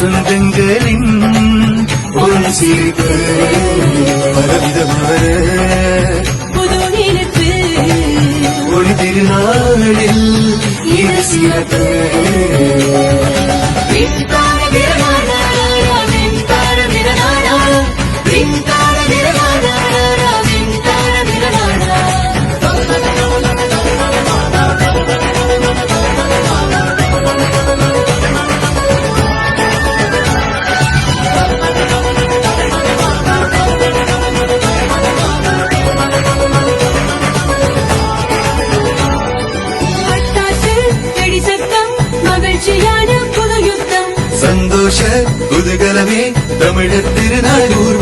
சொந்தங்களின் ஒரு சிரிப்பு பலவிதமான புது நினைப்பு ஒளி திருநாளில் இது சிறப்பு மகிழ்ச்சியான புது யுத்தம் சந்தோஷ குதூகலமே தமிழர் திருநாள் ஊர்வலம்